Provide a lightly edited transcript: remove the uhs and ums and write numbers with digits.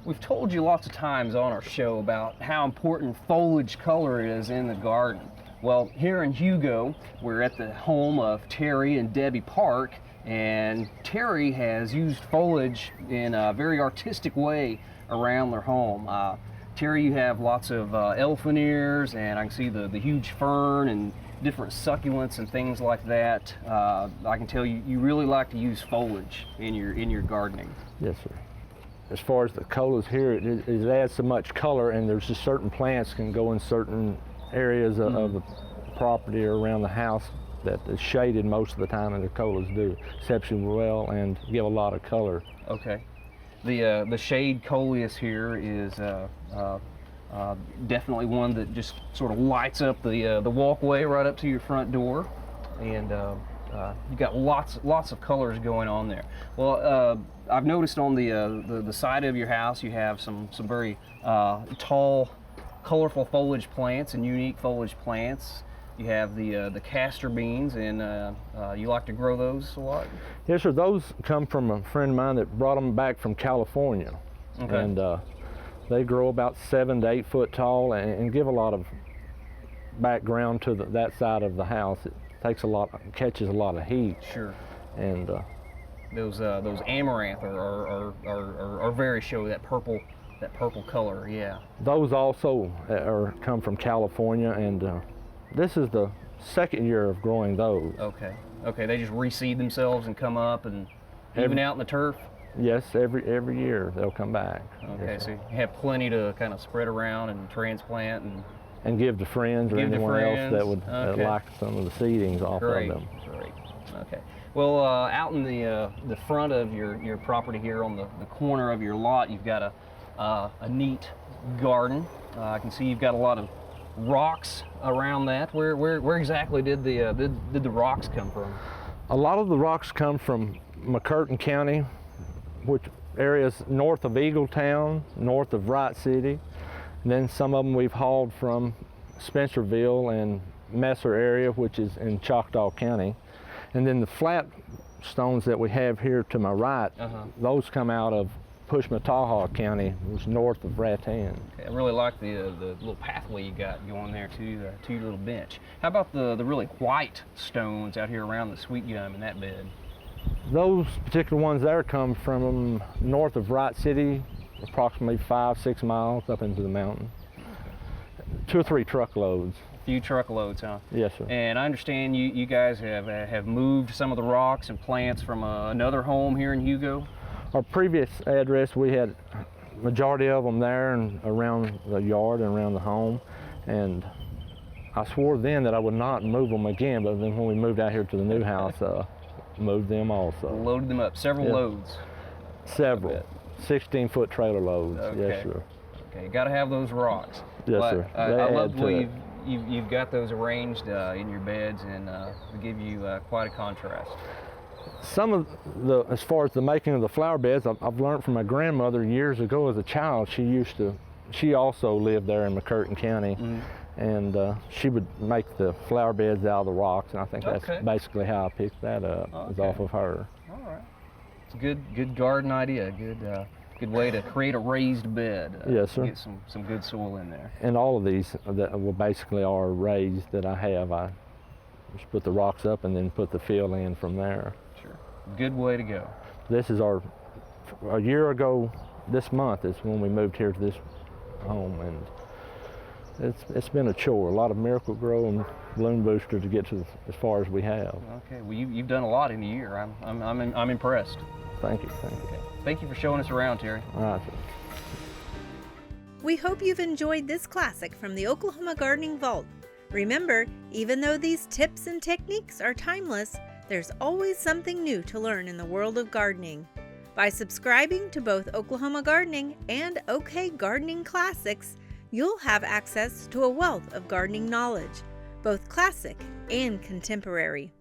We've told you lots of times on our show about how important foliage color is in the garden. Well, here in Hugo, we're at the home of Terry and Debbie Park, and Terry has used foliage in a very artistic way around their home. Terry, you have lots of elephant ears, and I can see the huge fern and different succulents and things like that. I can tell you really like to use foliage in your gardening. Yes, sir. As far as the colors here, it adds so much color, and there's just certain plants can go in certain areas of the property or around the house that is shaded most of the time, and the colors do exceptionally well and give a lot of color. Okay. The shade coleus here is definitely one that just sort of lights up the walkway right up to your front door, and you've got lots of colors going on there. Well, I've noticed on the side of your house you have some very tall, colorful foliage plants and unique foliage plants. You have the castor beans, and you like to grow those a lot? Yes, sir. Those come from a friend of mine that brought them back from California. Okay. And they grow about 7 to 8 foot tall and give a lot of background to that side of the house. It catches a lot of heat. Sure. And those amaranth are very showy, that purple color. Yeah. Those also come from California, and this is the second year of growing those. Okay. They just reseed themselves and come up and even out in the turf? Yes, every year they'll come back. Okay, yes, so you have plenty to kind of spread around and transplant and give to friends or anyone else that would like some of the seedings off of them. Great. Okay. Well, out in the front of your property here on the corner of your lot, you've got a neat garden. I can see you've got a lot of rocks around that. Where exactly did the rocks come from? A lot of the rocks come from McCurtain County, which areas north of Eagletown, north of Wright City. And then some of them we've hauled from Spencerville and Messer area, which is in Choctaw County. And then the flat stones that we have here to my right, those come out of Pushmataha County, which is north of Rattan. Okay, I really like the little pathway you got going there to your little bench. How about the really white stones out here around the sweet gum in that bed? Those particular ones there come from north of Wright City, approximately 5-6 miles up into the mountain. 2 or 3 truckloads. A few truckloads, huh? Yes, sir. And I understand you guys have moved some of the rocks and plants from another home here in Hugo? Our previous address, we had majority of them there and around the yard and around the home, and I swore then that I would not move them again, but then when we moved out here to the new house, moved them also. Loaded them up, several loads? Several, 16-foot trailer loads. Okay. Yes, sir. Okay, got to have those rocks. Yes, but sir. I love the way you've got those arranged in your beds, and they give you quite a contrast. Some of as far as the making of the flower beds, I've learned from my grandmother years ago as a child. She also lived there in McCurtain County, and she would make the flower beds out of the rocks, and I think that's basically how I picked that up, was off of her. All right. It's a good garden idea, good way to create a raised bed. Yes, sir. Get some good soil in there. And all of these basically are raised that I have. I just put the rocks up and then put the fill in from there. Sure. Good way to go. This is a year ago this month is when we moved here to this home, and it's been a chore, a lot of Miracle Grow and Bloom Booster to get to as far as we have. Okay, well you've done a lot in a year. I'm impressed. Thank you. Okay. Thank you for showing us around, Terry. All right. We hope you've enjoyed this classic from the Oklahoma Gardening Vault. Remember, even though these tips and techniques are timeless, there's always something new to learn in the world of gardening. By subscribing to both Oklahoma Gardening and OK Gardening Classics, you'll have access to a wealth of gardening knowledge, both classic and contemporary.